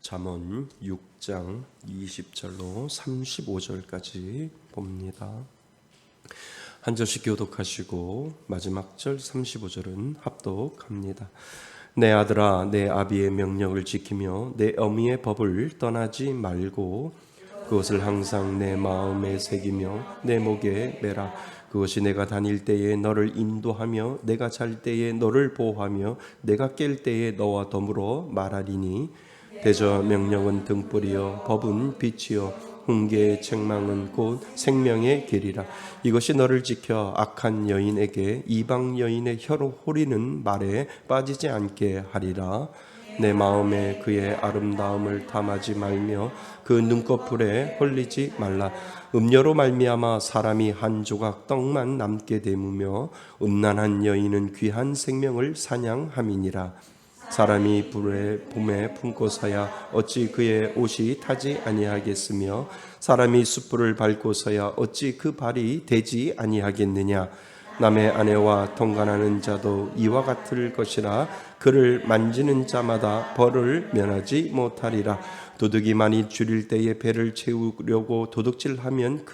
잠언 6장 20절로 35절까지 봅니다. 한 절씩 교독하시고 마지막 절 35절은 합독합니다. 내 아들아, 내 아비의 명령을 지키며 내 어미의 법을 떠나지 말고 그것을 항상 내 마음에 새기며 내 목에 매라. 그것이 내가 다닐 때에 너를 인도하며 내가 잘 때에 너를 보호하며 내가 깰 때에 너와 더불어 말하리니 대저 명령은 등불이요 법은 빛이요 훈계의 책망은 곧 생명의 길이라. 이것이 너를 지켜 악한 여인에게 이방 여인의 혀로 호리는 말에 빠지지 않게 하리라. 내 마음에 그의 아름다움을 탐하지 말며 그 눈꺼풀에 홀리지 말라. 음료로 말미암아 사람이 한 조각 떡만 남게 되무며 음란한 여인은 귀한 생명을 사냥함이니라. 사람이 봄에 품고서야 어찌 그의 옷이 타지 아니하겠으며 사람이 숯불을 밟고서야 어찌 그 발이 되지 아니하겠느냐. 남의 아내와 통관하는 자도 이와 같을 것이라. 그를 만지는 자마다 벌을 면하지 못하리라. 도둑이 많이 줄일 때에 배를 채우려고 도둑질하면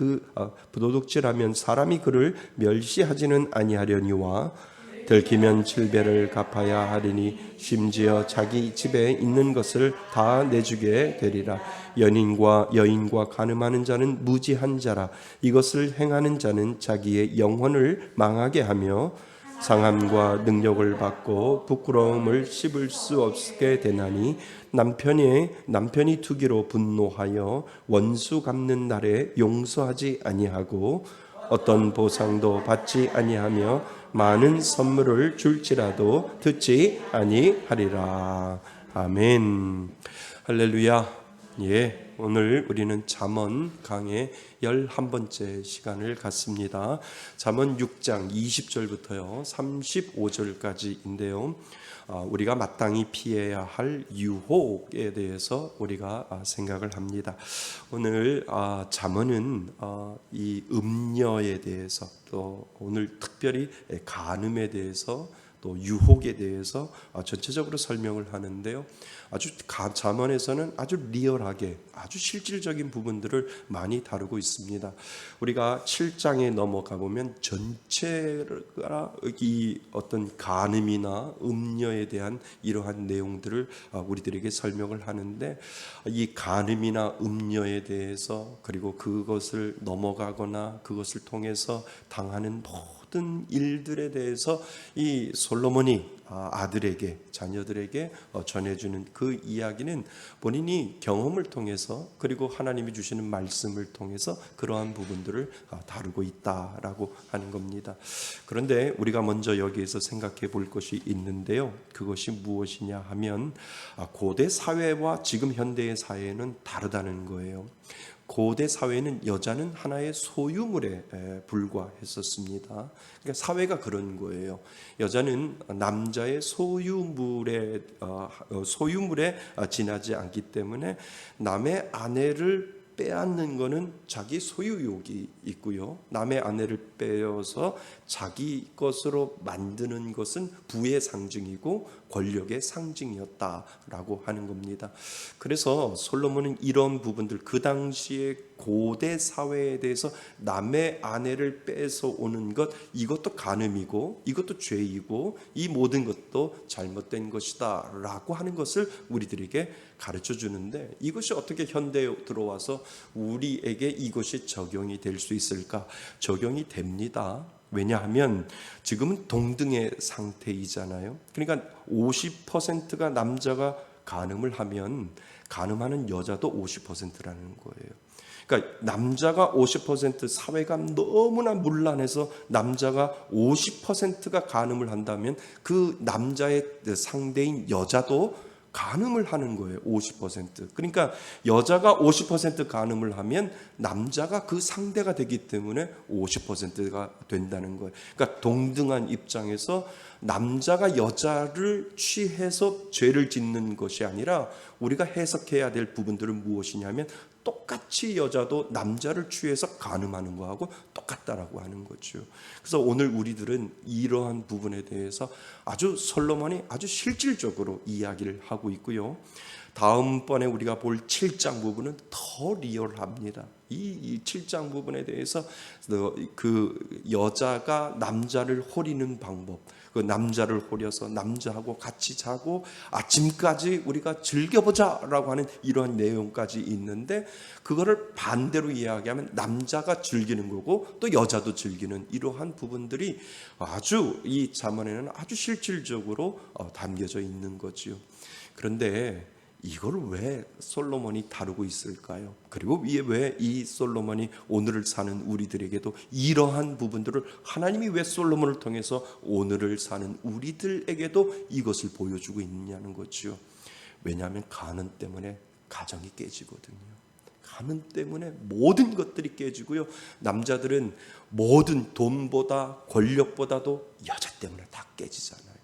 사람이 그를 멸시하지는 아니하려니와 들키면 7배를 갚아야 하리니 심지어 자기 집에 있는 것을 다 내주게 되리라. 연인과 여인과 간음하는 자는 무지한 자라. 이것을 행하는 자는 자기의 영혼을 망하게 하며 상함과 능력을 받고 부끄러움을 씹을 수 없게 되나니 남편이 투기로 분노하여 원수 갚는 날에 용서하지 아니하고 어떤 보상도 받지 아니하며 많은 선물을 줄지라도 듣지 아니하리라. 아멘. 할렐루야. 예, 오늘 우리는 잠언 강의 11번째 시간을 갖습니다. 잠언 6장 20절부터요 35절까지인데요. 우리가 마땅히 피해야 할 유혹에 대해서 우리가 생각을 합니다. 오늘 잠언은 이 음녀에 대해서, 또 오늘 특별히 간음에 대해서, 또 유혹에 대해서 전체적으로 설명을 하는데요. 잠언에서는 아주 리얼하게 아주 실질적인 부분들을 많이 다루고 있습니다. 우리가 7장에 넘어가 보면 전체가 이 어떤 간음이나 음녀에 대한 이러한 내용들을 우리들에게 설명을 하는데, 이 간음이나 음녀에 대해서, 그리고 그것을 넘어가거나 그것을 통해서 당하는 모든 일들에 대해서 이 솔로몬이 아들에게, 자녀들에게 전해주는 그 이야기는 본인이 경험을 통해서, 그리고 하나님이 주시는 말씀을 통해서 그러한 부분들을 다루고 있다라고 하는 겁니다. 그런데 우리가 먼저 여기에서 생각해 볼 것이 있는데요. 그것이 무엇이냐 하면 고대 사회와 지금 현대의 사회는 다르다는 거예요. 고대 사회는 여자는 하나의 소유물에 불과했었습니다. 그러니까 사회가 그런 거예요. 여자는 남자의 소유물에 지나지 않기 때문에 남의 아내를 빼앗는 것은 자기 소유욕이 있고요, 남의 아내를 빼어서 자기 것으로 만드는 것은 부의 상징이고 권력의 상징이었다라고 하는 겁니다. 그래서 솔로몬은 이런 부분들, 그 당시에 고대 사회에 대해서 남의 아내를 빼서 오는 것, 이것도 간음이고 이것도 죄이고 이 모든 것도 잘못된 것이다 라고 하는 것을 우리들에게 가르쳐 주는데, 이것이 어떻게 현대에 들어와서 우리에게 이것이 적용이 될 수 있을까? 적용이 됩니다. 왜냐하면 지금은 동등의 상태이잖아요. 그러니까 50%가 남자가 간음을 하면 간음하는 여자도 50%라는 거예요. 그러니까 남자가 50%, 사회가 너무나 문란해서 남자가 50%가 간음을 한다면 그 남자의 상대인 여자도 간음을 하는 거예요. 50%. 그러니까 여자가 50% 간음을 하면 남자가 그 상대가 되기 때문에 50%가 된다는 거예요. 그러니까 동등한 입장에서 남자가 여자를 취해서 죄를 짓는 것이 아니라 우리가 해석해야 될 부분들은 무엇이냐면 똑같이 여자도 남자를 취해서 간음하는 거하고 똑같다라고 하는 거죠. 그래서 오늘 우리들은 이러한 부분에 대해서 아주 솔로몬이 아주 실질적으로 이야기를 하고 있고요. 다음번에 우리가 볼 7장 부분은 더 리얼합니다. 이 7장 부분에 대해서 그 여자가 남자를 호리는 방법, 그 남자를 호려서 남자하고 같이 자고 아침까지 우리가 즐겨보자라고 하는 이러한 내용까지 있는데, 그거를 반대로 이야기하면 남자가 즐기는 거고 또 여자도 즐기는 이러한 부분들이 아주 이 잠언에는 아주 실질적으로 담겨져 있는 거지요. 그런데 이걸 왜 솔로몬이 다루고 있을까요? 그리고 왜 이 솔로몬이 오늘을 사는 우리들에게도 이러한 부분들을 하나님이 왜 솔로몬을 통해서 오늘을 사는 우리들에게도 이것을 보여주고 있느냐는 거죠. 왜냐하면 간음 때문에 가정이 깨지거든요. 간음 때문에 모든 것들이 깨지고요. 남자들은 모든 돈보다 권력보다도 여자 때문에 다 깨지잖아요.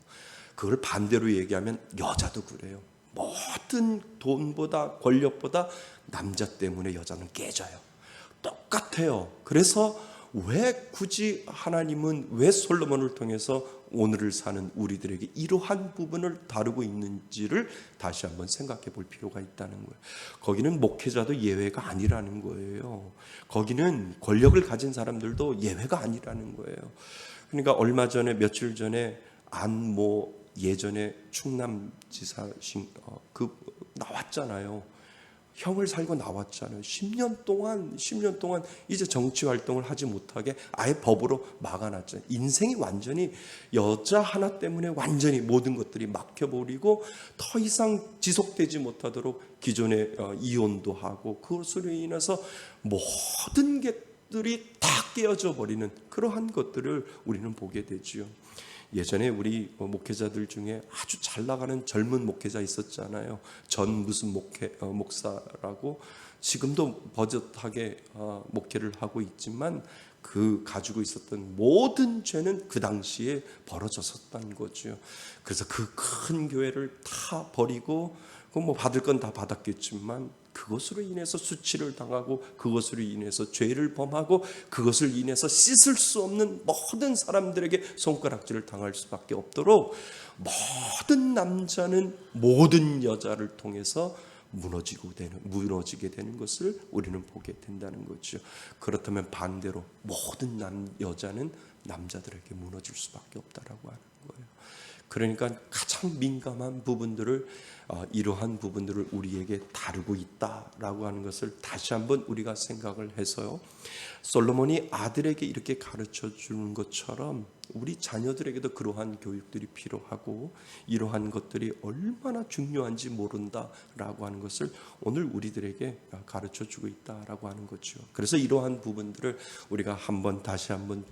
그걸 반대로 얘기하면 여자도 그래요. 모든 돈보다 권력보다 남자 때문에 여자는 깨져요. 똑같아요. 그래서 왜 굳이 하나님은 왜 솔로몬을 통해서 오늘을 사는 우리들에게 이러한 부분을 다루고 있는지를 다시 한번 생각해 볼 필요가 있다는 거예요. 거기는 목회자도 예외가 아니라는 거예요. 거기는 권력을 가진 사람들도 예외가 아니라는 거예요. 그러니까 얼마 전에 며칠 전에 안모 예전에 충남지사 그 나왔잖아요. 형을 살고 나왔잖아요. 10년 동안 이제 정치 활동을 하지 못하게 아예 법으로 막아놨잖아요. 인생이 완전히 여자 하나 때문에 완전히 모든 것들이 막혀버리고 더 이상 지속되지 못하도록 기존에 이혼도 하고, 그것으로 인해서 모든 것들이 다 깨어져 버리는 그러한 것들을 우리는 보게 되지요. 예전에 우리 목회자들 중에 아주 잘 나가는 젊은 목회자 있었잖아요. 전 무슨 목사라고 지금도 버젓하게 목회를 하고 있지만 그 가지고 있었던 모든 죄는 그 당시에 벌어졌었던 거죠. 그래서 그 큰 교회를 다 버리고 뭐 받을 건 다 받았겠지만 그것으로 인해서 수치를 당하고 그것으로 인해서 죄를 범하고 그것을 인해서 씻을 수 없는 모든 사람들에게 손가락질을 당할 수밖에 없도록 모든 남자는 모든 여자를 통해서 무너지게 되는 것을 우리는 보게 된다는 거죠. 그렇다면 반대로 모든 여자는 남자들에게 무너질 수밖에 없다라고 하는 거예요. 그러니까 가장 민감한 부분들을 이러한 부분들을 우리에게 다루고 있다라고 하는 것을 다시 한번 우리가 생각을 해서요. 솔로몬이 아들에게 이렇게 가르쳐 주는 것처럼 우리 자녀들에게도 그러한 교육들이 필요하고 이러한 것들이 얼마나 중요한지 모른다라고 하는 것을 오늘 우리들에게 가르쳐 주고 있다라고 하는 거죠. 그래서 이러한 부분들을 우리가 다시 한번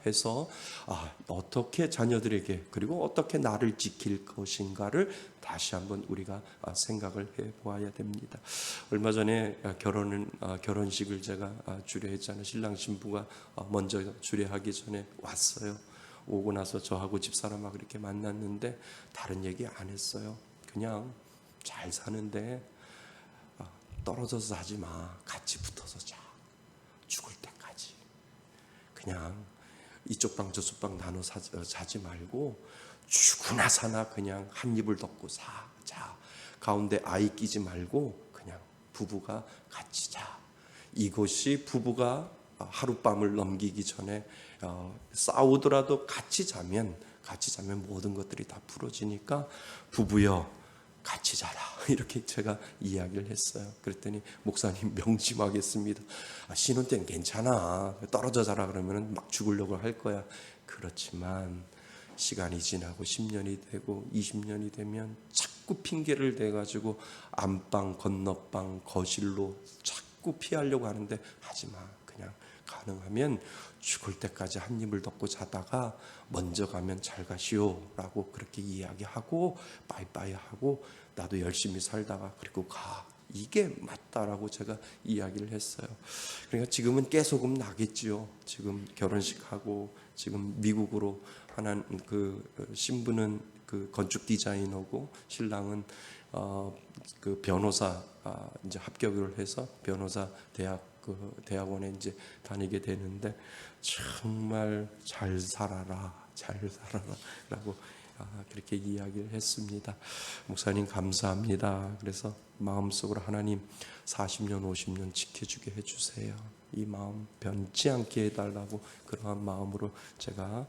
해서 어떻게 자녀들에게 그리고 어떻게 나를 지킬 것인가를 다시 한번 우리가 생각을 해보아야 됩니다. 얼마 전에 결혼식을 제가 주례했잖아요. 신랑 신부가 먼저 주례하기 전에 왔어요. 오고 나서 저하고 집사람하고 이렇게 만났는데 다른 얘기 안 했어요. 그냥 잘 사는데 떨어져서 자지 마. 같이 붙어서 자. 죽을 때까지. 그냥 이쪽 방 저쪽 방 나눠 자지 말고 죽으나 사나 그냥 한 입을 덮고 자. 가운데 아이 끼지 말고 그냥 부부가 같이 자. 이것이 부부가 하룻밤을 넘기기 전에 싸우더라도 같이 자면 모든 것들이 다 풀어지니까 부부여 같이 자라 이렇게 제가 이야기를 했어요. 그랬더니 목사님 명심하겠습니다. 신혼 때는 괜찮아. 떨어져 자라 그러면 막 죽으려고 할 거야. 그렇지만 시간이 지나고 10년이 되고 20년이 되면 자꾸 핑계를 대가지고 안방 건너방 거실로 자꾸 피하려고 하는데 하지마. 그냥 가능하면 죽을 때까지 한 입을 덮고 자다가 먼저 가면 잘 가시오 라고 그렇게 이야기하고 빠이빠이 하고 나도 열심히 살다가 그리고 가. 이게 맞다라고 제가 이야기를 했어요. 그러니까 지금은 깨소금 나겠지요. 지금 결혼식하고 지금 미국으로 신부는 그 건축 디자이너고 신랑은 그 변호사 이제 합격을 해서 변호사 대학원에 이제 다니게 되는데 정말 잘 살아라라고 그렇게 이야기를 했습니다. 목사님 감사합니다. 그래서 마음속으로 하나님 40년 50년 지켜주게 해주세요. 이 마음 변치 않게 해달라고 그러한 마음으로 제가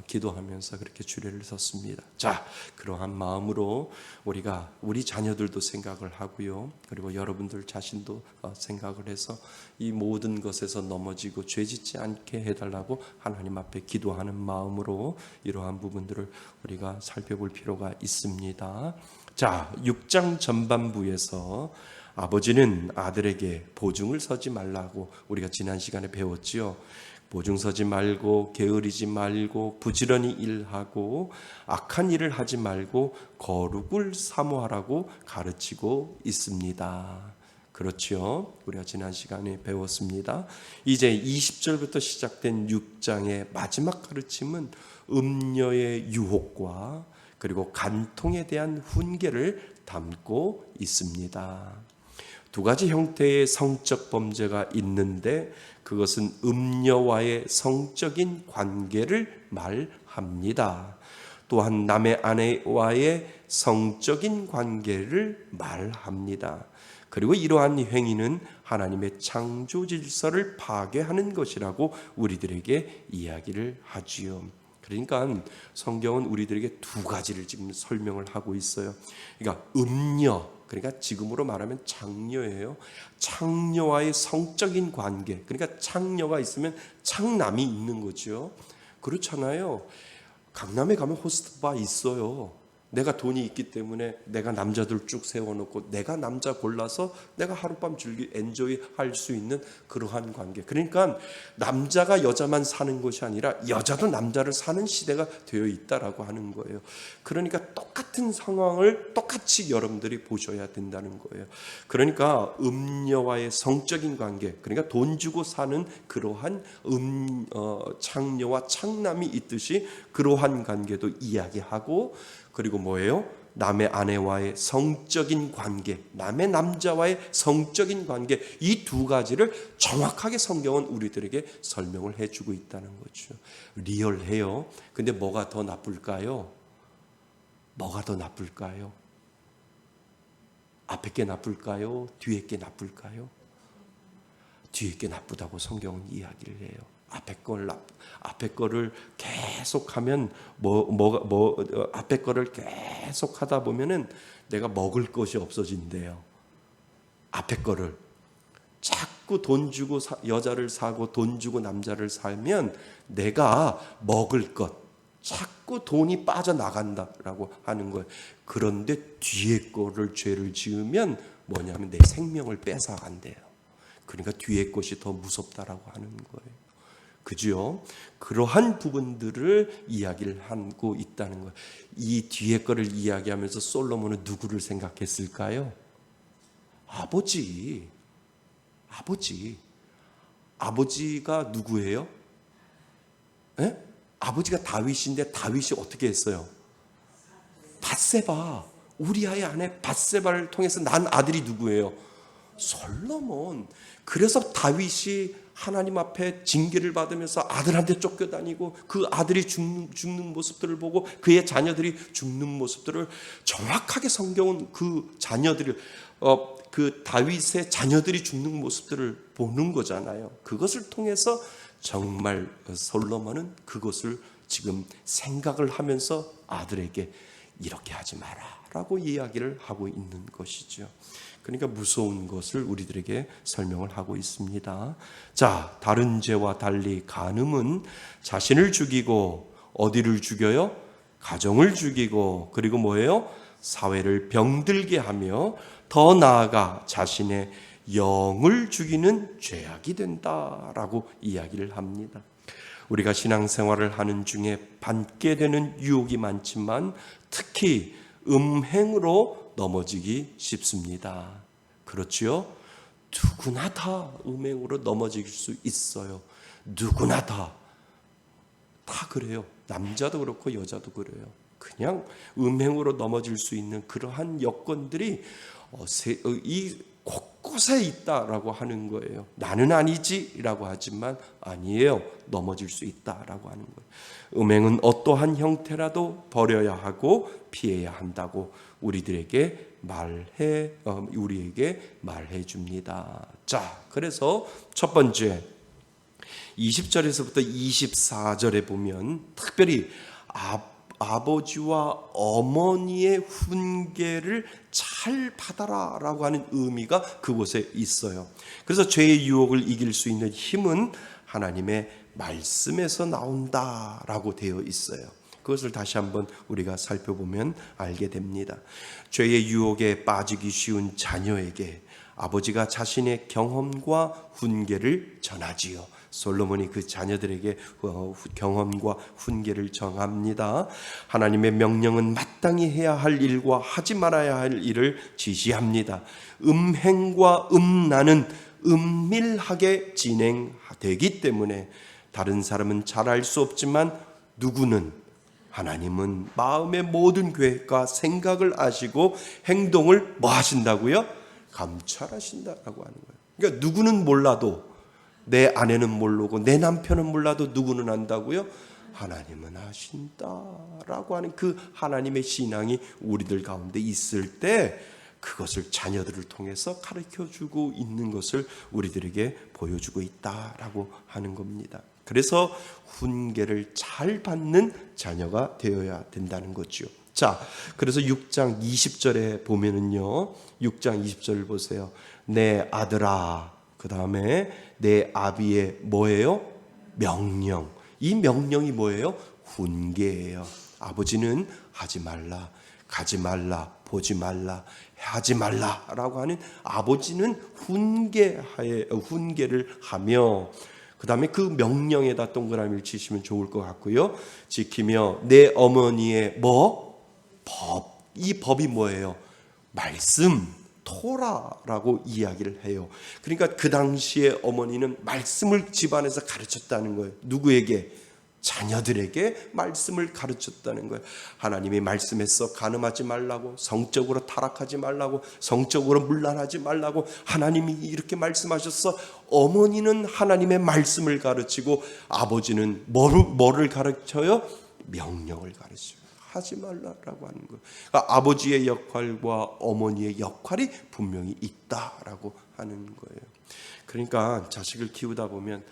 기도하면서 그렇게 주례를 섰습니다. 자, 그러한 마음으로 우리가 우리 자녀들도 생각을 하고요. 그리고 여러분들 자신도 생각을 해서 이 모든 것에서 넘어지고 죄짓지 않게 해달라고 하나님 앞에 기도하는 마음으로 이러한 부분들을 우리가 살펴볼 필요가 있습니다. 자, 6장 전반부에서 아버지는 아들에게 보증을 서지 말라고 우리가 지난 시간에 배웠지요. 보증 서지 말고 게으르지 말고 부지런히 일하고 악한 일을 하지 말고 거룩을 사모하라고 가르치고 있습니다. 그렇죠. 우리가 지난 시간에 배웠습니다. 이제 20절부터 시작된 6장의 마지막 가르침은 음녀의 유혹과 그리고 간통에 대한 훈계를 담고 있습니다. 두 가지 형태의 성적 범죄가 있는데 그것은 음녀와의 성적인 관계를 말합니다. 또한 남의 아내와의 성적인 관계를 말합니다. 그리고 이러한 행위는 하나님의 창조 질서를 파괴하는 것이라고 우리들에게 이야기를 하지요. 그러니까 성경은 우리들에게 두 가지를 지금 설명을 하고 있어요. 그러니까 음녀, 그러니까 지금으로 말하면 창녀예요. 창녀와의 성적인 관계, 그러니까 창녀가 있으면 창남이 있는 거죠. 그렇잖아요. 강남에 가면 호스트바 있어요. 내가 돈이 있기 때문에 내가 남자들 쭉 세워놓고 내가 남자 골라서 내가 하룻밤 엔조이 할 수 있는 그러한 관계. 그러니까 남자가 여자만 사는 것이 아니라 여자도 남자를 사는 시대가 되어 있다라고 하는 거예요. 그러니까 똑같은 상황을 똑같이 여러분들이 보셔야 된다는 거예요. 그러니까 음녀와의 성적인 관계, 그러니까 돈 주고 사는 그러한 창녀와 창남이 있듯이 그러한 관계도 이야기하고, 그리고 뭐예요? 남의 아내와의 성적인 관계, 남의 남자와의 성적인 관계, 이 두 가지를 정확하게 성경은 우리들에게 설명을 해주고 있다는 거죠. 리얼해요. 근데 뭐가 더 나쁠까요? 뭐가 더 나쁠까요? 앞에 게 나쁠까요? 뒤에 게 나쁠까요? 뒤에 게 나쁘다고 성경은 이야기를 해요. 앞에 거를 계속하면 앞에 거를 계속 하다 보면은 내가 먹을 것이 없어진대요. 앞에 거를 자꾸 돈 주고 여자를 사고 돈 주고 남자를 살면 내가 먹을 것 자꾸 돈이 빠져나간다라고 하는 거예요. 그런데 뒤에 거를 죄를 지으면 뭐냐면 내 생명을 뺏어간대요. 그러니까 뒤에 것이 더 무섭다라고 하는 거예요. 그죠? 그러한 부분들을 이야기를 하고 있다는 거예요. 이 뒤에 거를 이야기하면서 솔로몬은 누구를 생각했을까요? 아버지가 누구예요? 에? 아버지가 다윗인데 다윗이 어떻게 했어요? 밧세바, 우리아의 아내 밧세바를 통해서 난 아들이 누구예요? 솔로몬. 그래서 다윗이 하나님 앞에 징계를 받으면서 아들한테 쫓겨다니고 그 아들이 죽는 모습들을 보고 그의 자녀들이 죽는 모습들을 정확하게 성경은 그 자녀들을 그 다윗의 자녀들이 죽는 모습들을 보는 거잖아요. 그것을 통해서 정말 솔로몬은 그것을 지금 생각을 하면서 아들에게 이렇게 하지 마라 라고 이야기를 하고 있는 것이죠. 그러니까 무서운 것을 우리들에게 설명을 하고 있습니다. 자, 다른 죄와 달리 간음은 자신을 죽이고 어디를 죽여요? 가정을 죽이고, 그리고 뭐예요? 사회를 병들게 하며 더 나아가 자신의 영을 죽이는 죄악이 된다라고 이야기를 합니다. 우리가 신앙생활을 하는 중에 받게 되는 유혹이 많지만 특히 음행으로 넘어지기 쉽습니다. 그렇지요? 누구나 다 음행으로 넘어질 수 있어요. 누구나 다 그래요. 남자도 그렇고 여자도 그래요. 그냥 음행으로 넘어질 수 있는 그러한 여건들이 이 곳곳에 있다라고 하는 거예요. 나는 아니지라고 하지만 아니에요. 넘어질 수 있다라고 하는 거예요. 음행은 어떠한 형태라도 버려야 하고 피해야 한다고 우리에게 말해 줍니다. 자, 그래서 첫 번째 20절에서부터 24절에 보면 특별히 아버지와 어머니의 훈계를 잘 받아라 라고 하는 의미가 그곳에 있어요. 그래서 죄의 유혹을 이길 수 있는 힘은 하나님의 말씀에서 나온다라고 되어 있어요. 그것을 다시 한번 우리가 살펴보면 알게 됩니다. 죄의 유혹에 빠지기 쉬운 자녀에게 아버지가 자신의 경험과 훈계를 전하지요. 솔로몬이 그 자녀들에게 경험과 훈계를 정합니다. 하나님의 명령은 마땅히 해야 할 일과 하지 말아야 할 일을 지시합니다. 음행과 음란은 은밀하게 진행되기 때문에 다른 사람은 잘 알 수 없지만 누구는 하나님은 마음의 모든 계획과 생각을 아시고 행동을 뭐 하신다고요? 감찰하신다라고 하는 거예요. 그러니까 누구는 몰라도 내 아내는 모르고 내 남편은 몰라도 누구는 안다고요? 하나님은 아신다라고 하는 그 하나님의 신앙이 우리들 가운데 있을 때 그것을 자녀들을 통해서 가르쳐주고 있는 것을 우리들에게 보여주고 있다라고 하는 겁니다. 그래서 훈계를 잘 받는 자녀가 되어야 된다는 거죠. 자, 그래서 6장 20절에 보면은요, 6장 20절을 보세요. 내 아들아, 그 다음에 내 아비의 뭐예요? 명령. 이 명령이 뭐예요? 훈계예요. 아버지는 하지 말라, 가지 말라, 보지 말라, 하지 말라라고 하는 아버지는 훈계를 하며 그 다음에 그 명령에다 동그라미를 치시면 좋을 것 같고요. 지키며 내 어머니의 법. 이 법이 뭐예요? 말씀, 토라라고 이야기를 해요. 그러니까 그 당시에 어머니는 말씀을 집안에서 가르쳤다는 거예요. 누구에게? 자녀들에게 말씀을 가르쳤다는 거예요. 하나님의 말씀에서 간음하지 말라고, 성적으로 타락하지 말라고, 성적으로 문란하지 말라고 하나님이 이렇게 말씀하셨어. 어머니는 하나님의 말씀을 가르치고 아버지는 뭐를 가르쳐요? 명령을 가르쳐요. 하지 말라라고 하는 거예요. 그러니까 아버지의 역할과 어머니의 역할이 분명히 있다라고 하는 거예요. 그러니까 자식을 키우다 보면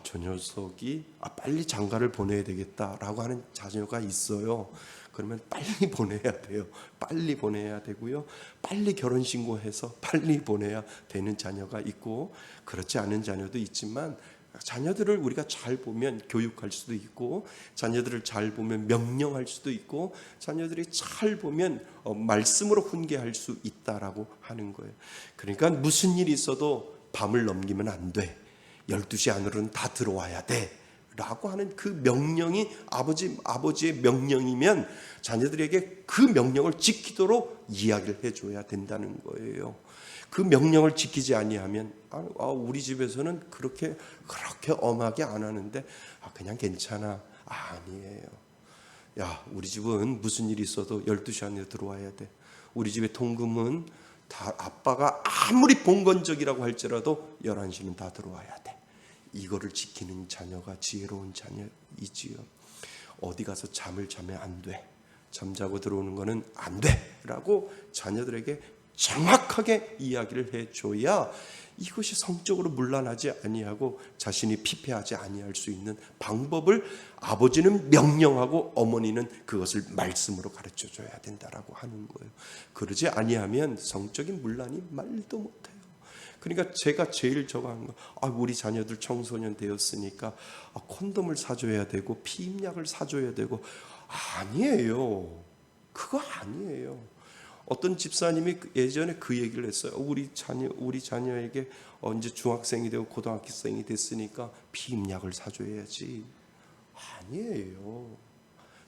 저 녀석이 빨리 장가를 보내야 되겠다라고 하는 자녀가 있어요. 그러면 빨리 보내야 돼요. 빨리 보내야 되고요. 빨리 결혼신고해서 빨리 보내야 되는 자녀가 있고 그렇지 않은 자녀도 있지만 자녀들을 우리가 잘 보면 교육할 수도 있고 자녀들을 잘 보면 명령할 수도 있고 자녀들이 잘 보면 말씀으로 훈계할 수 있다라고 하는 거예요. 그러니까 무슨 일이 있어도 밤을 넘기면 안 돼. 12시 안으로는 다 들어와야 돼. 라고 하는 그 명령이 아버지의 명령이면 자녀들에게 그 명령을 지키도록 이야기를 해줘야 된다는 거예요. 그 명령을 지키지 아니하면 우리 집에서는 그렇게 엄하게 안 하는데 그냥 괜찮아. 아니에요. 야, 우리 집은 무슨 일이 있어도 12시 안에 들어와야 돼. 우리 집의 통금은 다 아빠가 아무리 봉건적이라고 할지라도 11시는 다 들어와야 돼. 이거를 지키는 자녀가 지혜로운 자녀이지요. 어디 가서 잠을 자면 안 돼. 잠자고 들어오는 거는 안 돼. 라고 자녀들에게 정확하게 이야기를 해줘야 이것이 성적으로 문란하지 아니하고 자신이 피폐하지 아니할 수 있는 방법을 아버지는 명령하고 어머니는 그것을 말씀으로 가르쳐줘야 된다라고 하는 거예요. 그러지 아니하면 성적인 문란이 말도 못해요. 그러니까 제가 제일 저거한 거, 우리 자녀들 청소년 되었으니까 콘돔을 사줘야 되고 피임약을 사줘야 되고 아니에요. 그거 아니에요. 어떤 집사님이 예전에 그 얘기를 했어요. 우리 자녀에게 이제 중학생이 되고 고등학생이 됐으니까 피임약을 사줘야지. 아니에요.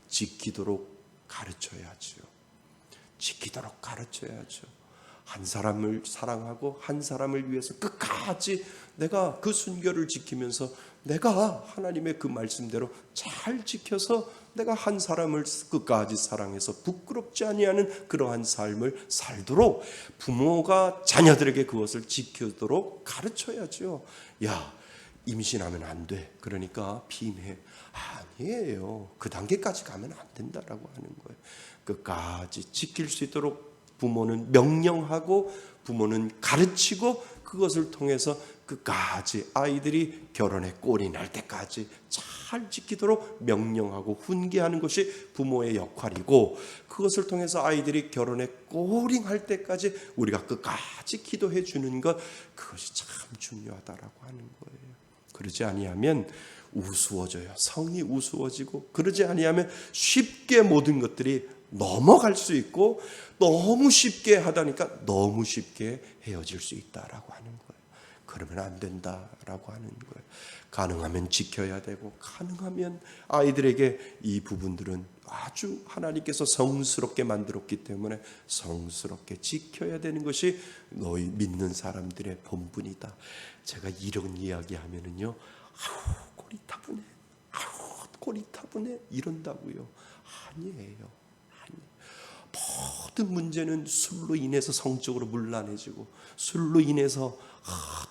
지키도록 가르쳐야죠. 지키도록 가르쳐야죠. 한 사람을 사랑하고 한 사람을 위해서 끝까지 내가 그 순결을 지키면서 내가 하나님의 그 말씀대로 잘 지켜서 내가 한 사람을 끝까지 사랑해서 부끄럽지 아니하는 그러한 삶을 살도록 부모가 자녀들에게 그것을 지키도록 가르쳐야죠. 야, 임신하면 안 돼. 그러니까 비임해. 아니에요. 그 단계까지 가면 안 된다라고 하는 거예요. 끝까지 지킬 수 있도록 부모는 명령하고 부모는 가르치고 그것을 통해서 끝까지 아이들이 결혼에 꼴이 날 때까지 잘 지키도록 명령하고 훈계하는 것이 부모의 역할이고, 그것을 통해서 아이들이 결혼에 꼴이 날 때까지 우리가 끝까지 기도해 주는 것, 그것이 참 중요하다라고 하는 거예요. 그러지 아니하면 우스워져요. 성이 우스워지고, 그러지 아니하면 쉽게 모든 것들이 넘어갈 수 있고, 너무 쉽게 하다니까 너무 쉽게 헤어질 수 있다라고 하는 거예요. 그러면 안 된다라고 하는 거예요. 가능하면 지켜야 되고, 가능하면 아이들에게 이 부분들은 아주 하나님께서 성스럽게 만들었기 때문에 성스럽게 지켜야 되는 것이 너희 믿는 사람들의 본분이다. 제가 이런 이야기 하면은요, 아우 고리타분해, 아우 고리타분해 이런다고요. 아니에요. 모든 문제는 술로 인해서 성적으로 문란해지고, 술로 인해서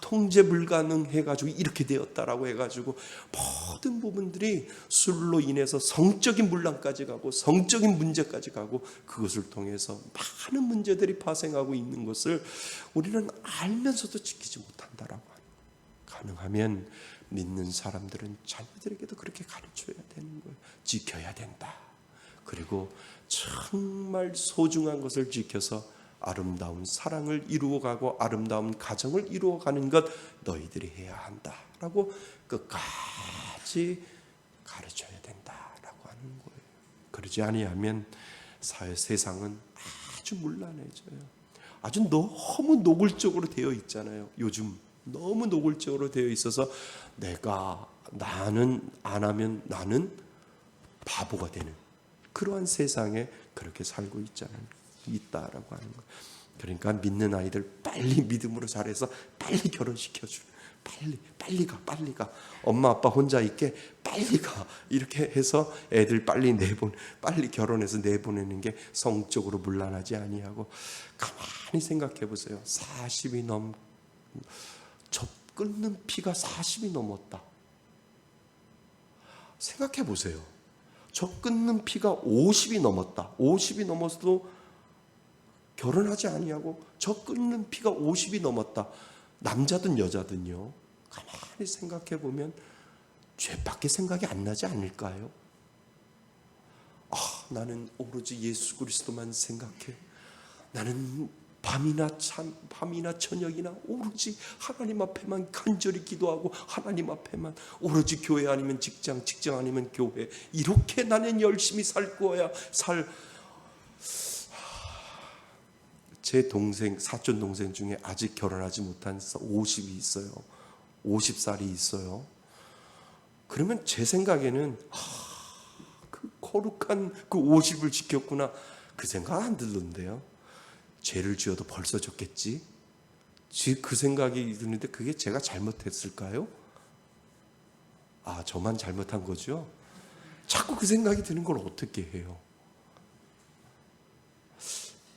통제 불가능해가지고 이렇게 되었다라고 해가지고 모든 부분들이 술로 인해서 성적인 문란까지 가고 성적인 문제까지 가고, 그것을 통해서 많은 문제들이 발생하고 있는 것을 우리는 알면서도 지키지 못한다라고 하는 거예요. 가능하면 믿는 사람들은 자녀들에게도 그렇게 가르쳐야 되는 거예요. 지켜야 된다. 그리고 정말 소중한 것을 지켜서 아름다운 사랑을 이루어가고 아름다운 가정을 이루어가는 것 너희들이 해야 한다라고 끝까지 가르쳐야 된다라고 하는 거예요. 그러지 아니하면 세상은 아주 문란해져요. 아주 너무 노골적으로 되어 있잖아요. 요즘 너무 노골적으로 되어 있어서 나는 안 하면 나는 바보가 되는 그러한 세상에 그렇게 살고 있다라고 하는 거예요. 그러니까 믿는 아이들 빨리 믿음으로 잘해서 빨리 결혼시켜줘. 빨리 가. 엄마 아빠 혼자 있게 빨리 가. 이렇게 해서 애들 빨리 결혼해서 내보내는 게 성적으로 문란하지 아니하고, 가만히 생각해 보세요. 40이 접 끓는 피가 40이 넘었다. 생각해 보세요. 저 끊는 피가 50이 넘었다. 50이 넘어서도 결혼하지 아니하고 저 끊는 피가 50이 넘었다. 남자든 여자든요. 가만히 생각해 보면 죄밖에 생각이 안 나지 않을까요? 나는 오로지 예수 그리스도만 생각해. 나는 밤이나 저녁이나 오로지 하나님 앞에만 간절히 기도하고 하나님 앞에만 오로지 교회 아니면 직장 아니면 교회, 이렇게 나는 열심히 살 거야. 제 사촌 동생 중에 아직 결혼하지 못한 50이 있어요. 50살이 있어요. 그러면 제 생각에는 그 거룩한 그 50을 지켰구나, 그 생각 안 들던데요. 죄를 지어도 벌써 졌겠지? 그 생각이 드는데, 그게 제가 잘못했을까요? 저만 잘못한 거죠? 자꾸 그 생각이 드는 걸 어떻게 해요?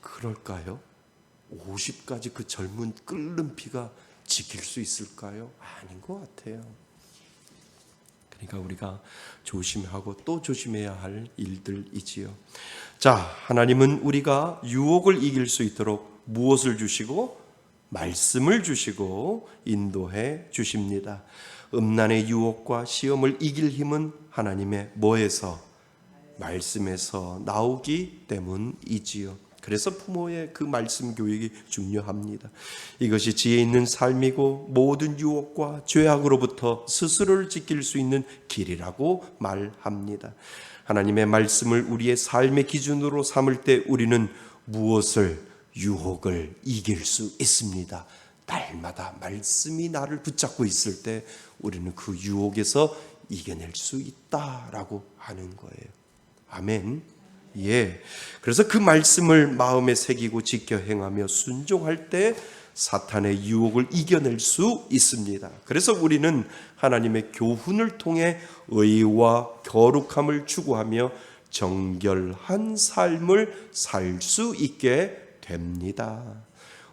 그럴까요? 50까지 그 젊은 끓는 피가 지킬 수 있을까요? 아닌 것 같아요. 그러니까 우리가 조심하고 또 조심해야 할 일들이지요. 자, 하나님은 우리가 유혹을 이길 수 있도록 무엇을 주시고? 말씀을 주시고 인도해 주십니다. 음란의 유혹과 시험을 이길 힘은 하나님의 뭐에서? 말씀에서 나오기 때문이지요. 그래서 부모의 그 말씀 교육이 중요합니다. 이것이 지혜 있는 삶이고 모든 유혹과 죄악으로부터 스스로를 지킬 수 있는 길이라고 말합니다. 하나님의 말씀을 우리의 삶의 기준으로 삼을 때 우리는 유혹을 이길 수 있습니다. 날마다 말씀이 나를 붙잡고 있을 때 우리는 그 유혹에서 이겨낼 수 있다라고 하는 거예요. 아멘. 그래서 그 말씀을 마음에 새기고 지켜 행하며 순종할 때 사탄의 유혹을 이겨낼 수 있습니다. 그래서 우리는 하나님의 교훈을 통해 의와 거룩함을 추구하며 정결한 삶을 살 수 있게 됩니다.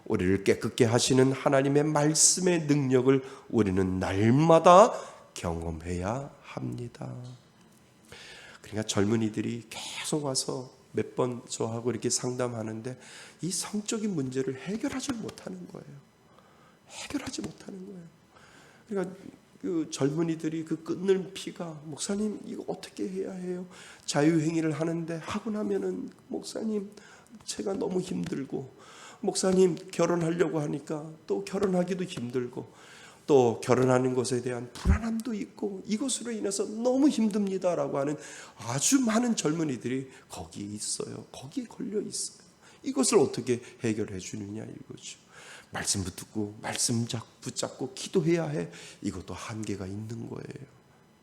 우리를 깨끗게 하시는 하나님의 말씀의 능력을 우리는 날마다 경험해야 합니다. 그러니까 젊은이들이 계속 와서 몇 번 저하고 이렇게 상담하는데 이 성적인 문제를 해결하지 못하는 거예요. 해결하지 못하는 거예요. 그러니까 그 젊은이들이 그 끓는 피가, 목사님 이거 어떻게 해야 해요? 자유행위를 하는데 하고 나면은 목사님 제가 너무 힘들고, 목사님 결혼하려고 하니까 또 결혼하기도 힘들고, 또 결혼하는 것에 대한 불안함도 있고, 이것으로 인해서 너무 힘듭니다라고 하는 아주 많은 젊은이들이 거기에 있어요. 거기에 걸려 있어요. 이것을 어떻게 해결해 주느냐 이거죠. 말씀 붙들고 말씀 붙잡고 기도해야 해. 이것도 한계가 있는 거예요.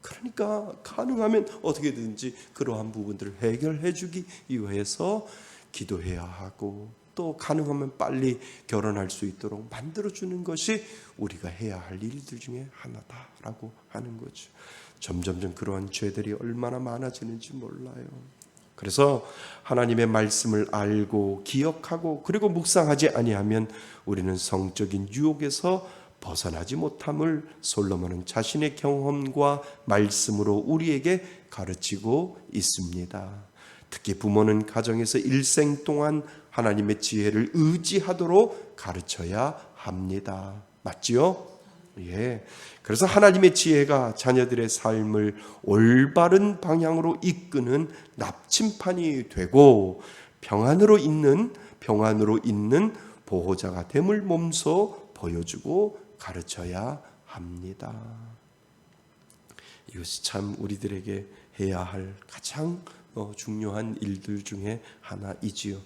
그러니까 가능하면 어떻게든지 그러한 부분들을 해결해 주기 위해서 기도해야 하고, 또 가능하면 빨리 결혼할 수 있도록 만들어주는 것이 우리가 해야 할 일들 중에 하나다라고 하는 거죠. 점점점 그러한 죄들이 얼마나 많아지는지 몰라요. 그래서 하나님의 말씀을 알고 기억하고 그리고 묵상하지 아니하면 우리는 성적인 유혹에서 벗어나지 못함을 솔로몬은 자신의 경험과 말씀으로 우리에게 가르치고 있습니다. 특히 부모는 가정에서 일생 동안 하나님의 지혜를 의지하도록 가르쳐야 합니다. 맞지요? 예. 그래서 하나님의 지혜가 자녀들의 삶을 올바른 방향으로 이끄는 나침판이 되고 평안으로 있는 보호자가 됨을 몸소 보여주고 가르쳐야 합니다. 이것이 참 우리들에게 해야 할 가장 중요한 일들 중에 하나이지요.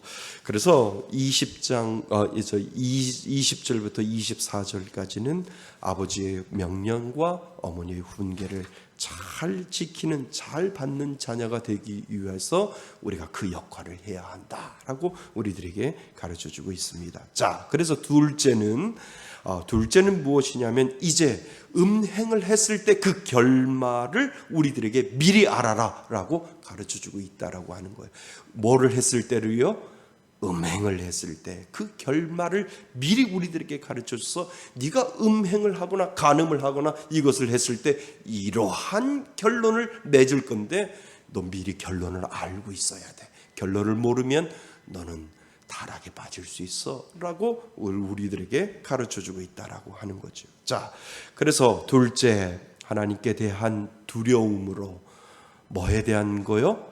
그래서 20절부터 24절까지는 아버지의 명령과 어머니의 훈계를 잘 지키는, 잘 받는 자녀가 되기 위해서 우리가 그 역할을 해야 한다라고 우리들에게 가르쳐주고 있습니다. 자, 그래서 둘째는 무엇이냐면 이제 음행을 했을 때 그 결말을 우리들에게 미리 알아라라고 가르쳐주고 있다라고 하는 거예요. 뭐를 했을 때를요? 음행을 했을 때 그 결말을 미리 우리들에게 가르쳐줘서 네가 음행을 하거나 간음을 하거나 이것을 했을 때 이러한 결론을 맺을 건데 너 미리 결론을 알고 있어야 돼. 결론을 모르면 너는 타락에 빠질 수 있어 라고 우리들에게 가르쳐주고 있다라고 하는 거죠. 자, 그래서 둘째, 하나님께 대한 두려움으로, 뭐에 대한 거요?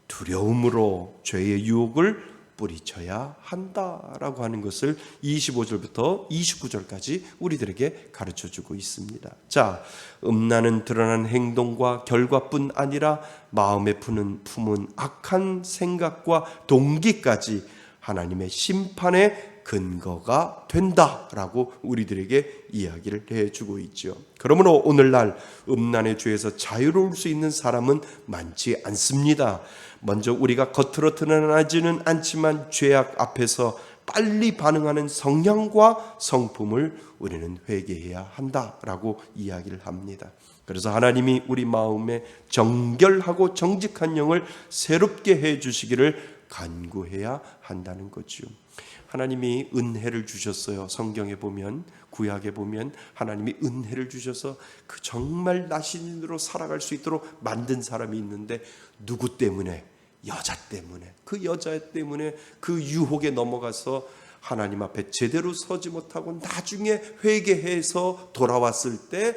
두려움으로 죄의 유혹을 뿌리쳐야 한다라고 하는 것을 25절부터 29절까지 우리들에게 가르쳐주고 있습니다. 자, 음란은 드러난 행동과 결과뿐 아니라 마음에 품은 악한 생각과 동기까지 하나님의 심판의 근거가 된다라고 우리들에게 이야기를 해주고 있죠. 그러므로 오늘날 음란의 죄에서 자유로울 수 있는 사람은 많지 않습니다. 먼저 우리가 겉으로 드러나지는 않지만 죄악 앞에서 빨리 반응하는 성향과 성품을 우리는 회개해야 한다라고 이야기를 합니다. 그래서 하나님이 우리 마음에 정결하고 정직한 영을 새롭게 해주시기를 간구해야 한다는 거죠. 하나님이 은혜를 주셨어요. 성경에 보면, 구약에 보면 하나님이 은혜를 주셔서 그 정말 나신으로 살아갈 수 있도록 만든 사람이 있는데 누구 때문에? 여자 때문에. 그 여자 때문에 그 유혹에 넘어가서 하나님 앞에 제대로 서지 못하고 나중에 회개해서 돌아왔을 때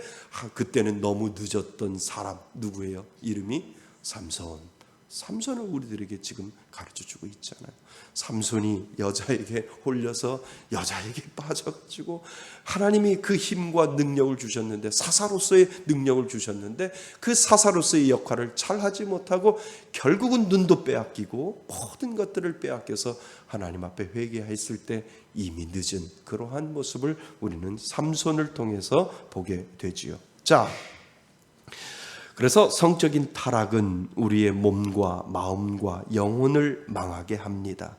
그때는 너무 늦었던 사람 누구예요? 이름이 삼손. 삼손을 우리들에게 지금 가르쳐주고 있잖아요. 삼손이 여자에게 홀려서 여자에게 빠져가지고 하나님이 그 힘과 능력을 주셨는데, 사사로서의 능력을 주셨는데 그 사사로서의 역할을 잘하지 못하고 결국은 눈도 빼앗기고 모든 것들을 빼앗겨서 하나님 앞에 회개했을 때 이미 늦은 그러한 모습을 우리는 삼손을 통해서 보게 되지요. 자, 그래서 성적인 타락은 우리의 몸과 마음과 영혼을 망하게 합니다.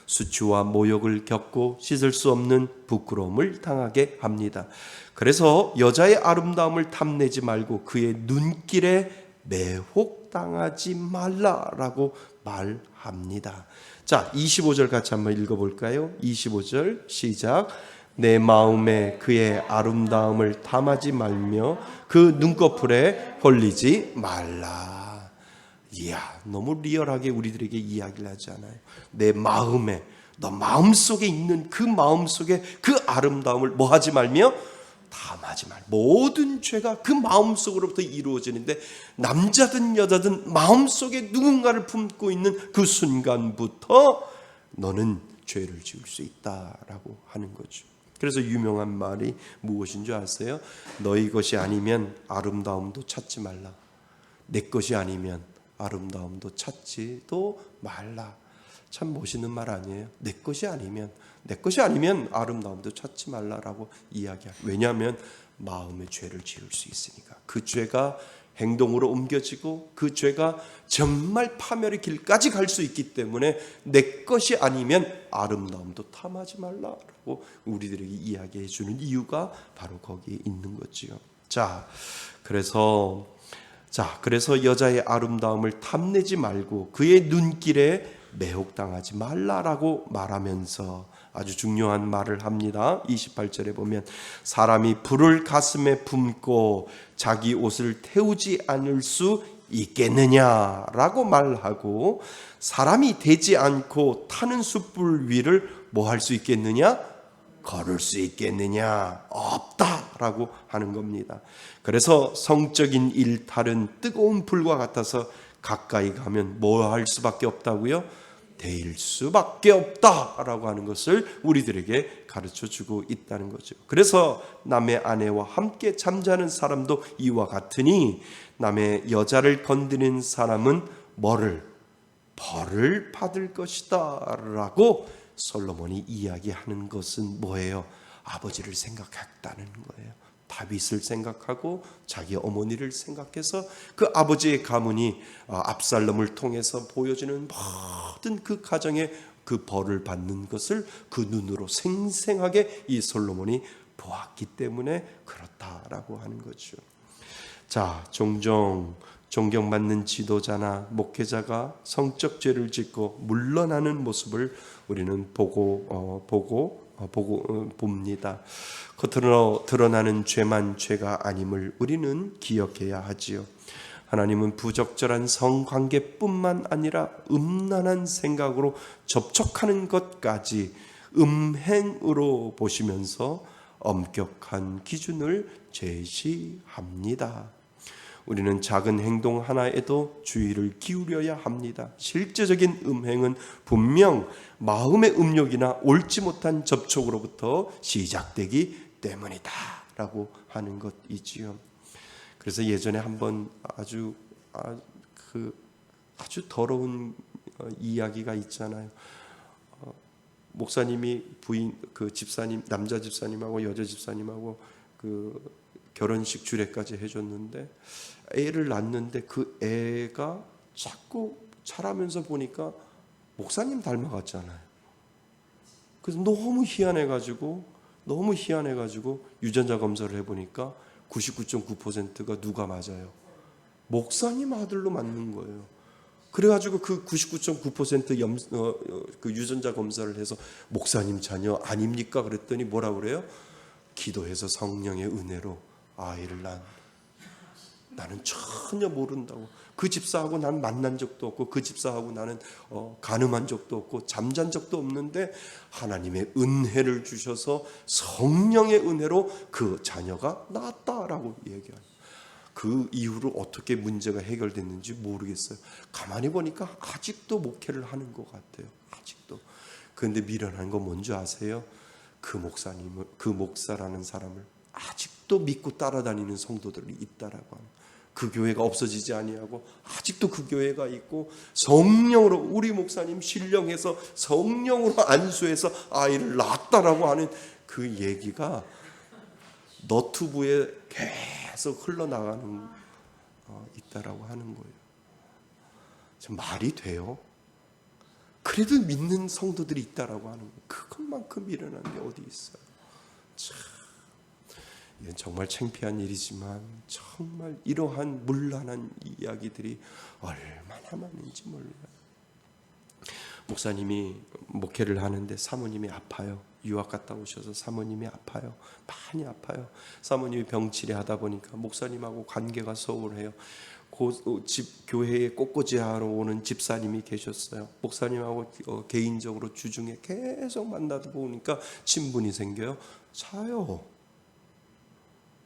수치와 모욕을 겪고 씻을 수 없는 부끄러움을 당하게 합니다. 그래서 여자의 아름다움을 탐내지 말고 그의 눈길에 매혹당하지 말라라고 말합니다. 자, 25절 같이 한번 읽어볼까요? 25절 시작. 내 마음에 그의 아름다움을 탐하지 말며 그 눈꺼풀에 홀리지 말라. 이야, 너무 리얼하게 우리들에게 이야기를 하잖아요. 내 마음에, 너 마음속에 있는 그 마음속에 그 아름다움을 뭐 하지 말며 탐하지 말. 모든 죄가 그 마음속으로부터 이루어지는데 남자든 여자든 마음속에 누군가를 품고 있는 그 순간부터 너는 죄를 지을 수 있다라고 하는 거죠. 그래서 유명한 말이 무엇인 줄 아세요? 너희 것이 아니면 아름다움도 찾지 말라. 내 것이 아니면 아름다움도 찾지도 말라. 참 멋있는 말 아니에요? 내 것이 아니면 아름다움도 찾지 말라라고 이야기합니다. 왜냐하면 마음의 죄를 지을 수 있으니까. 그 죄가 행동으로 옮겨지고 그 죄가 정말 파멸의 길까지 갈 수 있기 때문에 내 것이 아니면 아름다움도 탐하지 말라라고 우리들에게 이야기해 주는 이유가 바로 거기에 있는 거지요. 그래서 여자의 아름다움을 탐내지 말고 그의 눈길에 매혹당하지 말라라고 말하면서 아주 중요한 말을 합니다. 28절에 보면 사람이 불을 가슴에 품고 자기 옷을 태우지 않을 수 있겠느냐라고 말하고 사람이 되지 않고 타는 숯불 위를 뭐 할 수 있겠느냐? 걸을 수 있겠느냐? 없다라고 하는 겁니다. 그래서 성적인 일탈은 뜨거운 불과 같아서 가까이 가면 뭐 할 수밖에 없다고요? 데일 수밖에 없다라고 하는 것을 우리들에게 가르쳐주고 있다는 거죠. 그래서 남의 아내와 함께 잠자는 사람도 이와 같으니 남의 여자를 건드리는 사람은 벌을 받을 것이다 라고 솔로몬이 이야기하는 것은 뭐예요? 아버지를 생각했다는 거예요. 다윗을 생각하고 자기 어머니를 생각해서 그 아버지의 가문이 압살롬을 통해서 보여지는 모든 그 가정의 그 벌을 받는 것을 그 눈으로 생생하게 이 솔로몬이 보았기 때문에 그렇다라고 하는 거죠. 종종 존경받는 지도자나 목회자가 성적 죄를 짓고 물러나는 모습을 우리는 봅니다. 겉으로 드러나는 죄만 죄가 아님을 우리는 기억해야 하지요. 하나님은 부적절한 성관계뿐만 아니라 음란한 생각으로 접촉하는 것까지 음행으로 보시면서 엄격한 기준을 제시합니다. 우리는 작은 행동 하나에도 주의를 기울여야 합니다. 실제적인 음행은 분명 마음의 음욕이나 옳지 못한 접촉으로부터 시작되기 때문이다 라고 하는 것이지요. 그래서 예전에 한번 아주 더러운 이야기가 있잖아요. 목사님이 남자 집사님하고 여자 집사님하고 결혼식 주례까지 해줬는데 애를 낳는데 그 애가 자꾸 자라면서 보니까 목사님 닮아갔잖아요. 그래서 너무 희한해가지고 유전자 검사를 해보니까 99.9%가 누가 맞아요? 목사님 아들로 맞는 거예요. 그래가지고 그 99.9% 그 유전자 검사를 해서 목사님 자녀 아닙니까? 그랬더니 뭐라 그래요? 기도해서 성령의 은혜로 아이를 낳은. 나는 전혀 모른다고. 그 집사하고 난 만난 적도 없고 그 집사하고 나는 간음한 적도 없고 잠잔 적도 없는데 하나님의 은혜를 주셔서 성령의 은혜로 그 자녀가 낳았다라고 얘기해요. 그 이후로 어떻게 문제가 해결됐는지 모르겠어요. 가만히 보니까 아직도 목회를 하는 것 같아요. 아직도. 그런데 미련한 건 뭔지 아세요? 그 목사라는 사람을 아직도 믿고 따라다니는 성도들이 있다라고 합니다. 그 교회가 없어지지 아니하고 아직도 그 교회가 있고 성령으로 우리 목사님 신령해서 성령으로 안수해서 아이를 낳았다라고 하는 그 얘기가 너튜브에 계속 흘러나가는 있다라고 하는 거예요. 말이 돼요? 그래도 믿는 성도들이 있다라고 하는 거예요. 그것만큼 일어나는 게 어디 있어요. 참, 이건 정말 창피한 일이지만 정말 이러한 문란한 이야기들이 얼마나 많은지 몰라요. 목사님이 목회를 하는데 사모님이 아파요. 유학 갔다 오셔서 사모님이 아파요. 많이 아파요. 사모님이 병치레 하다 보니까 목사님하고 관계가 소홀해요. 교회에 꽃꽂이하러 오는 집사님이 계셨어요. 목사님하고 개인적으로 주중에 계속 만나다 보니까 친분이 생겨요. 자요.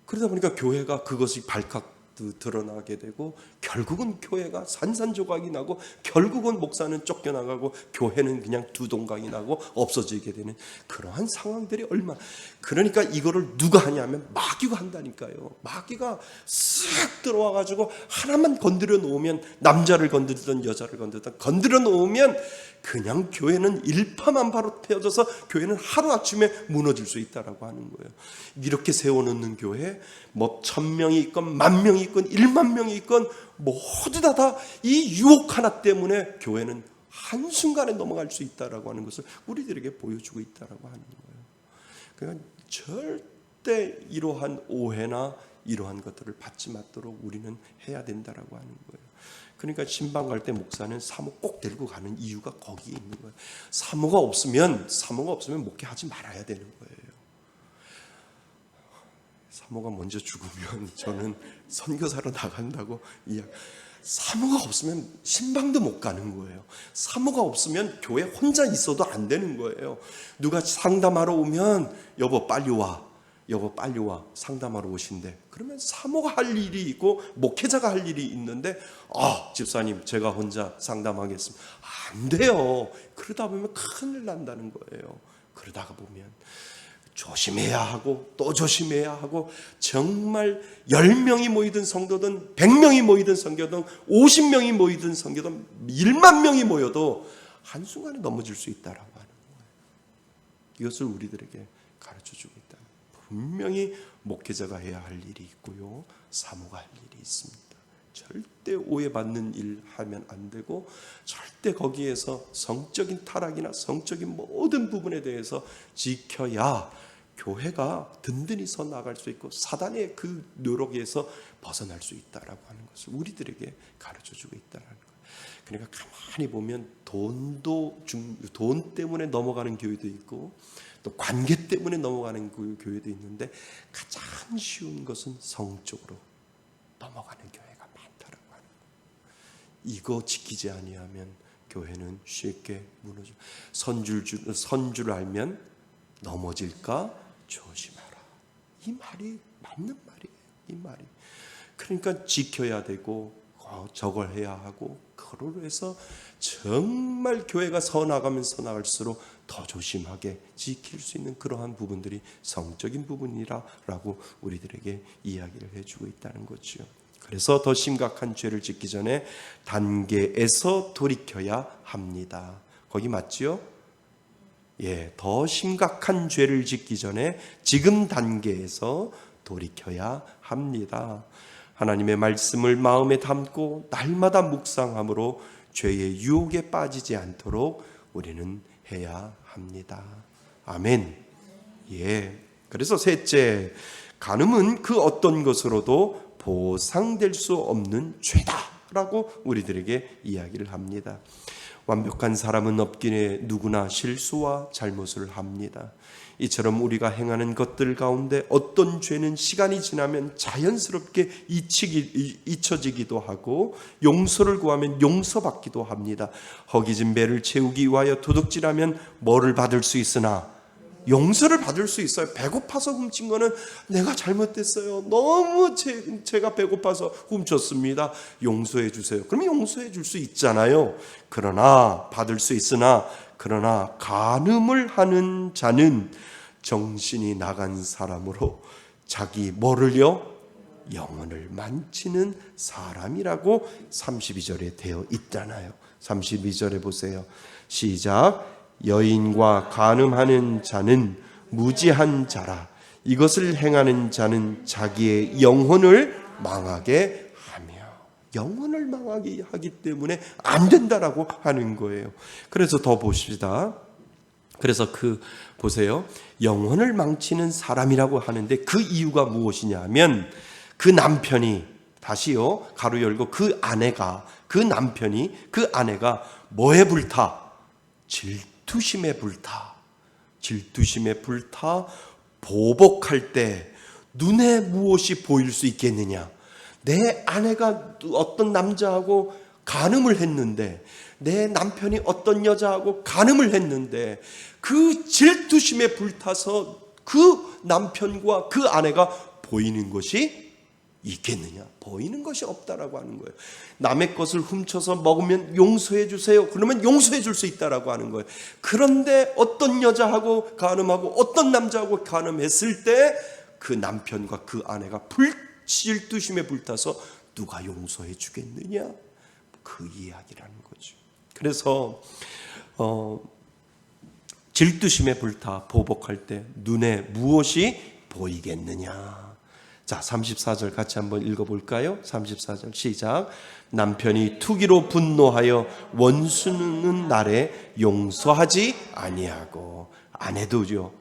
그러다 보니까 교회가 그것이 발칵 드러나게 되고 결국은 교회가 산산조각이 나고 결국은 목사는 쫓겨나가고 교회는 그냥 두동강이 나고 없어지게 되는 그러한 상황들이 얼마나. 그러니까 이거를 누가 하냐면 마귀가 한다니까요. 마귀가 쓱 들어와가지고 하나만 건드려 놓으면, 남자를 건드리든 여자를 건드리든 건드려 놓으면 그냥 교회는 일파만파로 펴져서 교회는 하루아침에 무너질 수 있다라고 하는 거예요. 이렇게 세워놓는 교회 뭐 1000명이 있건 10,000명이 있건 10,000명이 있건 모두 다 이 유혹 하나 때문에 교회는 한순간에 넘어갈 수 있다라고 하는 것을 우리들에게 보여주고 있다라고 하는 거예요. 그러니까 절대 이러한 오해나 이러한 것들을 받지 않도록 우리는 해야 된다라고 하는 거예요. 그러니까 신방 갈 때 목사는 사모 꼭 데리고 가는 이유가 거기에 있는 거예요. 사모가 없으면 목회하지 말아야 되는 거예요. 사모가 먼저 죽으면 저는 선교사로 나간다고 사모가 없으면 신방도 못 가는 거예요. 사모가 없으면 교회 혼자 있어도 안 되는 거예요. 누가 상담하러 오면 여보 빨리 와, 여보 빨리 와, 상담하러 오신대. 그러면 사모가 할 일이 있고 목회자가 할 일이 있는데 집사님 제가 혼자 상담하겠습니다. 안 돼요. 그러다 보면 큰일 난다는 거예요. 그러다가 보면 조심해야 하고 또 조심해야 하고, 정말 10명이 모이든 성도든 100명이 모이든 성도든 50명이 모이든 성도든 10,000명이 모여도 한순간에 넘어질 수 있다라고 하는 거예요. 이것을 우리들에게 가르쳐주고 있다. 분명히 목회자가 해야 할 일이 있고요, 사모가 할 일이 있습니다. 절대 오해받는 일 하면 안 되고, 절대 거기에서 성적인 타락이나 성적인 모든 부분에 대해서 지켜야 교회가 든든히 서 나갈 수 있고 사단의 그 노력에서 벗어날 수 있다라고 하는 것을 우리들에게 가르쳐주고 있다는 거예요. 그러니까 가만히 보면 돈 때문에 넘어가는 교회도 있고 또 관계 때문에 넘어가는 교회도 있는데, 가장 쉬운 것은 성적으로 넘어가는 교회가 많다라고 하는 거예요. 이거 지키지 아니하면 교회는 쉽게 무너져. 선줄 알면 넘어질까 조심하라. 이 말이 맞는 말이에요. 이 말이. 그러니까 지켜야 되고 저걸 해야 하고, 그로 해서 정말 교회가 서 나가면 서 나갈수록 더 조심하게 지킬 수 있는 그러한 부분들이 성적인 부분이라고 우리들에게 이야기를 해주고 있다는 거죠. 그래서 더 심각한 죄를 짓기 전에 단계에서 돌이켜야 합니다. 거기 맞지요? 더 심각한 죄를 짓기 전에 지금 단계에서 돌이켜야 합니다. 하나님의 말씀을 마음에 담고 날마다 묵상함으로 죄의 유혹에 빠지지 않도록 우리는 해야 합니다. 아멘. 그래서 셋째, 간음은 그 어떤 것으로도 보상될 수 없는 죄다라고 우리들에게 이야기를 합니다. 완벽한 사람은 없기에 누구나 실수와 잘못을 합니다. 이처럼 우리가 행하는 것들 가운데 어떤 죄는 시간이 지나면 자연스럽게 잊혀지기도 하고 용서를 구하면 용서받기도 합니다. 허기진 배를 채우기 위하여 도둑질하면 뭐를 받을 수 있으나 용서를 받을 수 있어요. 배고파서 훔친 거는 내가 잘못됐어요. 너무 제가 배고파서 훔쳤습니다. 용서해 주세요. 그러면 용서해 줄 수 있잖아요. 그러나 받을 수 있으나, 그러나 간음을 하는 자는 정신이 나간 사람으로 자기 뭐를요? 영혼을 만지는 사람이라고 32절에 되어 있잖아요. 32절에 보세요. 시작. 여인과 간음하는 자는 무지한 자라. 이것을 행하는 자는 자기의 영혼을 망하게 하며. 영혼을 망하게 하기 때문에 안 된다라고 하는 거예요. 그래서 더 보십시다. 그래서 보세요. 영혼을 망치는 사람이라고 하는데 그 이유가 무엇이냐면 그 남편이, 다시요, 가로 열고 그 아내가 뭐에 불타? 질투심에 불타. 질투심에 불타 보복할 때 눈에 무엇이 보일 수 있겠느냐? 내 아내가 어떤 남자하고 간음을 했는데, 내 남편이 어떤 여자하고 간음을 했는데 그 질투심에 불타서 그 남편과 그 아내가 보이는 것이 있겠느냐? 보이는 것이 없다라고 하는 거예요. 남의 것을 훔쳐서 먹으면 용서해 주세요. 그러면 용서해 줄 수 있다라고 하는 거예요. 그런데 어떤 여자하고 간음하고 어떤 남자하고 간음했을 때 그 남편과 그 아내가 질투심에 불타서 누가 용서해 주겠느냐? 그 이야기라는 거죠. 그래서 질투심에 불타 보복할 때 눈에 무엇이 보이겠느냐? 자, 34절 같이 한번 읽어볼까요? 34절 시작. 남편이 투기로 분노하여 원수는 날에 용서하지 아니하고, 아내도죠.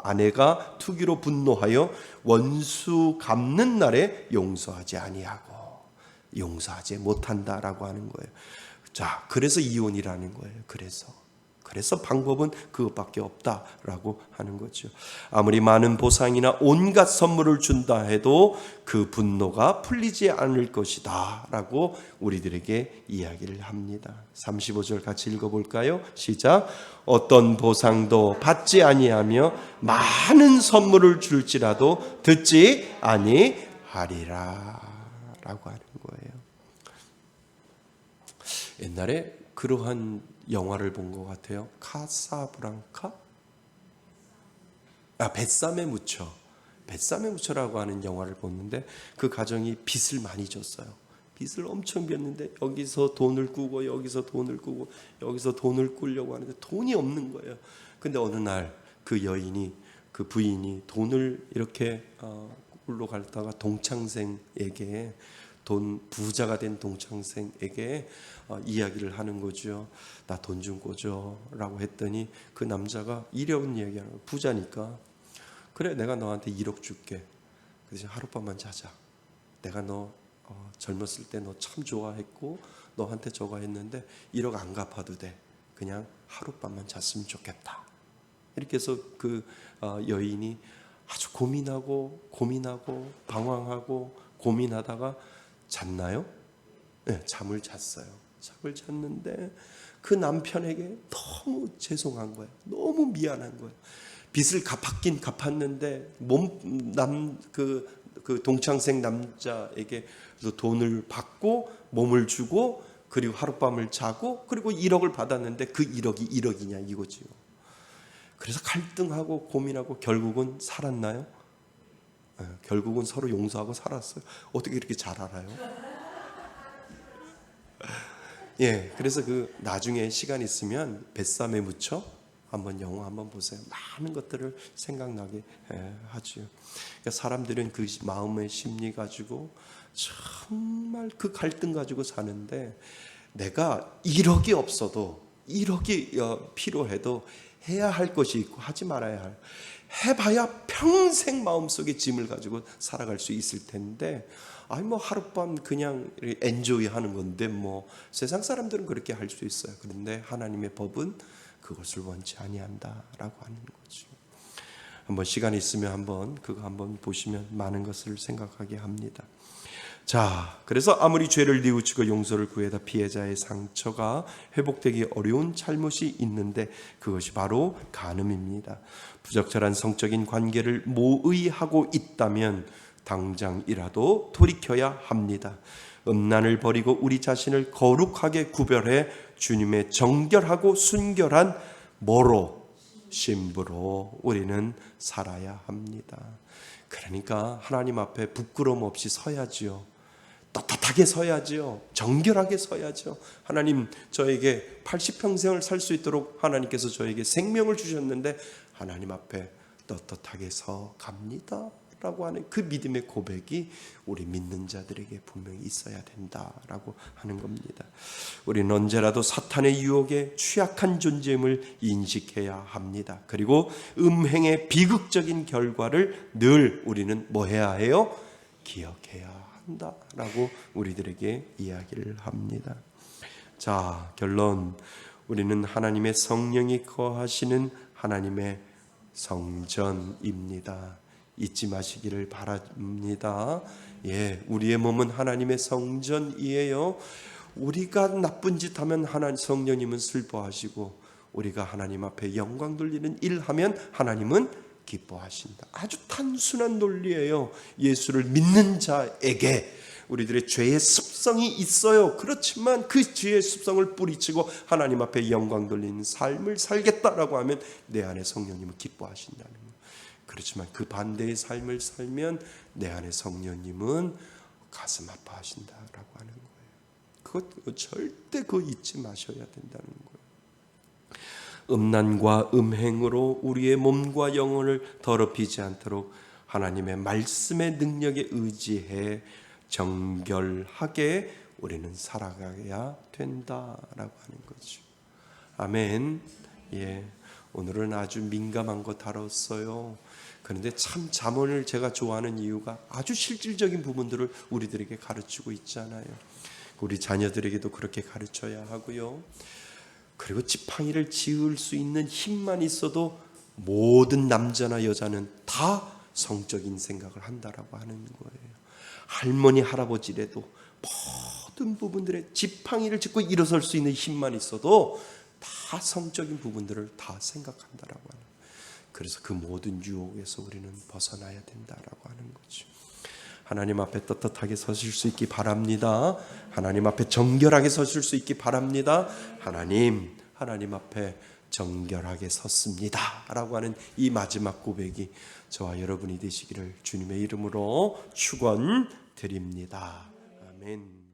아내가 투기로 분노하여 원수 갚는 날에 용서하지 아니하고, 용서하지 못한다라고 하는 거예요. 자, 그래서 이혼이라는 거예요. 그래서 방법은 그것밖에 없다라고 하는 거죠. 아무리 많은 보상이나 온갖 선물을 준다 해도 그 분노가 풀리지 않을 것이다 라고 우리들에게 이야기를 합니다. 35절 같이 읽어볼까요? 시작. 어떤 보상도 받지 아니하며 많은 선물을 줄지라도 듣지 아니하리라 라고 하는 거예요. 옛날에 그러한 영화를 본 것 같아요. 카사브랑카? 뱃삼에 묻혀라고 하는 영화를 봤는데 그 가정이 빚을 많이 졌어요. 빚을 엄청 졌는데 여기서 돈을 꾸고 여기서 돈을 꾸고 여기서 돈을 꾸려고 하는데 돈이 없는 거예요. 근데 어느 날 그 여인이, 그 부인이 돈을 이렇게 꿀로 갔다가 동창생에게, 부자가 된 동창생에게 이야기를 하는 거죠. 나 돈 좀 꿔줘 라고 했더니 그 남자가 1억 이야기하는 거예요. 부자니까. 그래, 내가 너한테 1억 줄게. 그래서 하룻밤만 자자. 내가 너 젊었을 때 너 참 좋아했고 너한테 저거 했는데 1억 안 갚아도 돼. 그냥 하룻밤만 잤으면 좋겠다. 이렇게 해서 그 여인이 아주 고민하고 방황하고 고민하다가 잤나요? 네, 잠을 잤어요. 잠을 잤는데 그 남편에게 너무 죄송한 거예요. 너무 미안한 거예요. 빚을 갚았긴 갚았는데 그 동창생 남자에게 돈을 받고 몸을 주고 그리고 하룻밤을 자고 그리고 1억을 받았는데 그 1억이 1억이냐 이거지요. 그래서 갈등하고 고민하고 결국은 살았나요? 네, 결국은 서로 용서하고 살았어요. 어떻게 이렇게 잘 알아요? 예, 그래서 그 나중에 시간 있으면 뱃삼에 묻혀 한번 영화 한번 보세요. 많은 것들을 생각나게 하죠. 그러니까 사람들은 그 마음의 심리 가지고 정말 그 갈등 가지고 사는데, 내가 1억이 없어도 1억이 필요해도 해야 할 것이 있고 하지 말아야 할, 해봐야 평생 마음속에 짐을 가지고 살아갈 수 있을 텐데, 뭐 하룻밤 그냥 엔조이 하는 건데 뭐 세상 사람들은 그렇게 할 수 있어요. 그런데 하나님의 법은 그것을 원치 아니한다라고 하는 거죠. 한번 시간 있으면 한번 그거 한번 보시면 많은 것을 생각하게 합니다. 자, 그래서 아무리 죄를 뉘우치고 용서를 구해다 피해자의 상처가 회복되기 어려운 잘못이 있는데 그것이 바로 간음입니다. 부적절한 성적인 관계를 모의하고 있다면 당장이라도 돌이켜야 합니다. 음란을 버리고 우리 자신을 거룩하게 구별해 주님의 정결하고 순결한 뭐로? 신부로 우리는 살아야 합니다. 그러니까 하나님 앞에 부끄러움 없이 서야지요. 떳떳하게 서야지요. 정결하게 서야죠. 하나님, 저에게 80평생을 살 수 있도록 하나님께서 저에게 생명을 주셨는데 하나님 앞에 떳떳하게 서 갑니다 라고 하는 그 믿음의 고백이 우리 믿는 자들에게 분명히 있어야 된다라고 하는 겁니다. 우리는 언제라도 사탄의 유혹에 취약한 존재임을 인식해야 합니다. 그리고 음행의 비극적인 결과를 늘 우리는 뭐 해야 해요? 기억해야 한다라고 우리들에게 이야기를 합니다. 자, 결론. 우리는 하나님의 성령이 거하시는 하나님의 성전입니다. 잊지 마시기를 바랍니다. 우리의 몸은 하나님의 성전이에요. 우리가 나쁜 짓 하면 하나님 성령님은 슬퍼하시고, 우리가 하나님 앞에 영광 돌리는 일하면 하나님은 기뻐하신다. 아주 단순한 논리예요. 예수를 믿는 자에게 우리들의 죄의 습성이 있어요. 그렇지만 그 죄의 습성을 뿌리치고 하나님 앞에 영광 돌리는 삶을 살겠다라고 하면 내 안에 성령님은 기뻐하신다는 거예요. 그렇지만 그 반대의 삶을 살면 내 안에 성령님은 가슴 아파하신다라고 하는 거예요. 그것 절대 그거 잊지 마셔야 된다는 거예요. 음란과 음행으로 우리의 몸과 영혼을 더럽히지 않도록 하나님의 말씀의 능력에 의지해 정결하게 우리는 살아가야 된다라고 하는 거죠. 아멘. 오늘은 아주 민감한 거 다뤘어요. 그런데 참 잠언을 제가 좋아하는 이유가 아주 실질적인 부분들을 우리들에게 가르치고 있잖아요. 우리 자녀들에게도 그렇게 가르쳐야 하고요. 그리고 지팡이를 지을 수 있는 힘만 있어도 모든 남자나 여자는 다 성적인 생각을 한다라고 하는 거예요. 할머니 할아버지라도 모든 부분들에 지팡이를 짚고 일어설 수 있는 힘만 있어도 다 성적인 부분들을 다 생각한다라고 하는 거예요. 그래서 그 모든 유혹에서 우리는 벗어나야 된다라고 하는 거죠. 하나님 앞에 떳떳하게 서실 수 있기 바랍니다. 하나님 앞에 정결하게 서실 수 있기 바랍니다. 하나님 앞에 정결하게 섰습니다 라고 하는 이 마지막 고백이 저와 여러분이 되시기를 주님의 이름으로 축원드립니다. 아멘.